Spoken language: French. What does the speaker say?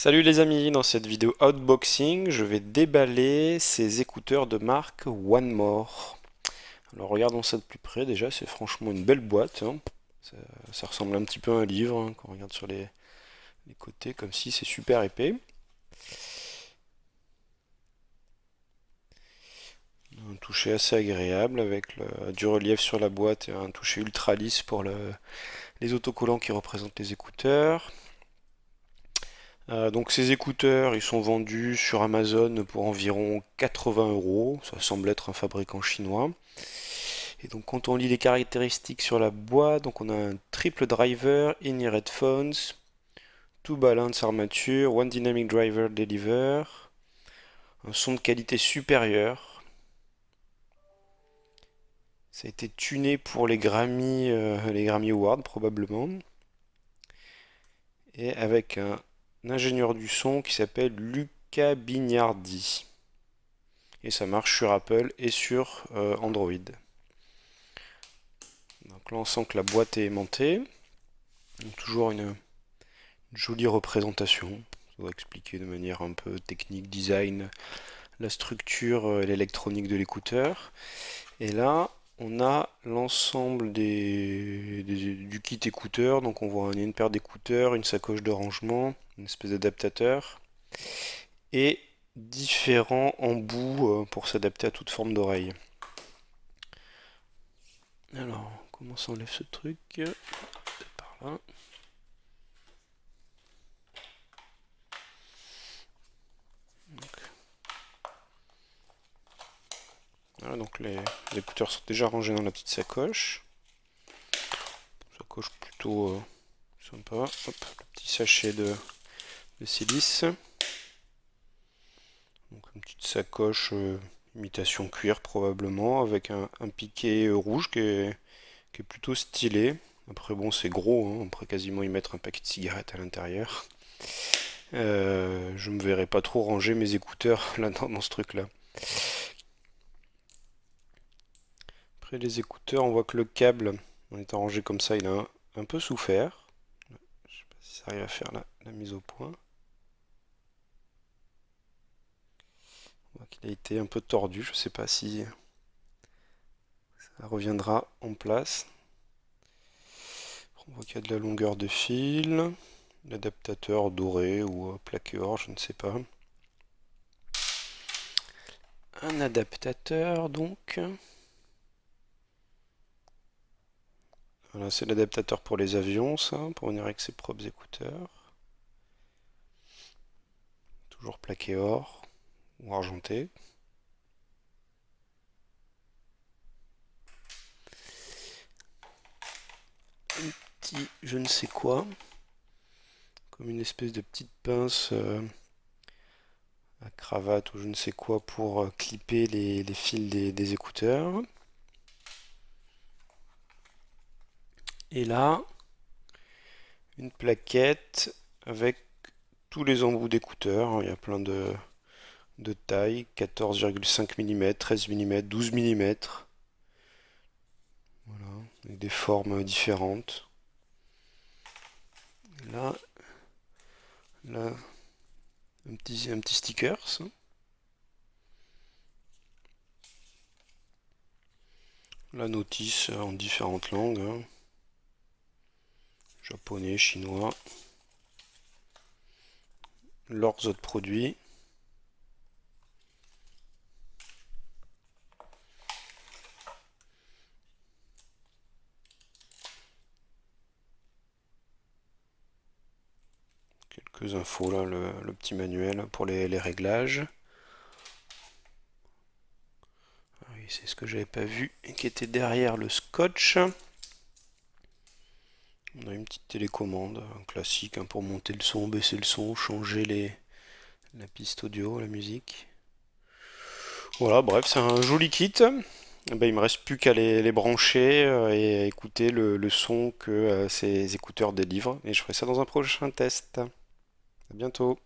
Salut les amis, dans cette vidéo Outboxing, je vais déballer ces écouteurs de marque One More. Alors regardons ça de plus près, déjà c'est franchement une belle boîte, hein. Ça, ça ressemble un petit peu à un livre, hein, quand on regarde sur les côtés, comme si c'est super épais. Un toucher assez agréable avec du relief sur la boîte et un toucher ultra lisse pour les autocollants qui représentent les écouteurs. Donc ces écouteurs, ils sont vendus sur Amazon pour environ 80 euros. Ça semble être un fabricant chinois. Et donc quand on lit les caractéristiques sur la boîte, donc on a un triple driver, in-ear headphones, two balance armature, one dynamic driver deliver, un son de qualité supérieure. Ça a été tuné pour les Grammy Awards probablement. Et avec un ingénieur du son qui s'appelle Luca Bignardi. Et ça marche sur Apple et sur Android. Donc là on sent que la boîte est aimantée. Donc toujours une jolie représentation. Ça va expliquer de manière un peu technique, design, la structure et l'électronique de l'écouteur. Et là, on a l'ensemble du kit écouteur. Donc on voit une paire d'écouteurs, une sacoche de rangement, une espèce d'adaptateur et différents embouts pour s'adapter à toute forme d'oreille. Alors, comment s'enlève ce truc? Peut-être par là. Voilà, donc les écouteurs sont déjà rangés dans la petite sacoche. Sacoche plutôt sympa. Hop, le petit sachet de silice. Donc une petite sacoche imitation cuir probablement, avec un piqué rouge qui est plutôt stylé. Après bon c'est gros, hein, on pourrait quasiment y mettre un paquet de cigarettes à l'intérieur. Je me verrais pas trop ranger mes écouteurs là dans ce truc là. Après les écouteurs, on voit que le câble, en étant rangé comme ça, il a un peu souffert. Je sais pas si ça arrive à faire la mise au point. On voit qu'il a été un peu tordu, je sais pas si ça reviendra en place. On voit qu'il y a de la longueur de fil, l'adaptateur doré ou plaqué or, je ne sais pas. Un adaptateur donc. Voilà, c'est l'adaptateur pour les avions, ça, pour venir avec ses propres écouteurs. Toujours plaqué or ou argenté. Un petit je ne sais quoi, comme une espèce de petite pince à cravate ou je ne sais quoi pour clipper les fils des écouteurs. Et là, une plaquette avec tous les embouts d'écouteurs. Il y a plein de tailles, 14,5 mm, 13 mm, 12 mm. Voilà, avec des formes différentes. Et là, un petit sticker, ça. La notice en différentes langues, hein. Japonais, chinois. Leurs autres produits. Quelques infos là, le petit manuel pour les réglages. Ah oui, c'est ce que j'avais pas vu et qui était derrière le scotch. On a une petite télécommande, un classique, hein, pour monter le son, baisser le son, changer la piste audio, la musique. Voilà, bref, c'est un joli kit. Eh ben, il me reste plus qu'à les brancher et à écouter le son que ces écouteurs délivrent. Et je ferai ça dans un prochain test. À bientôt.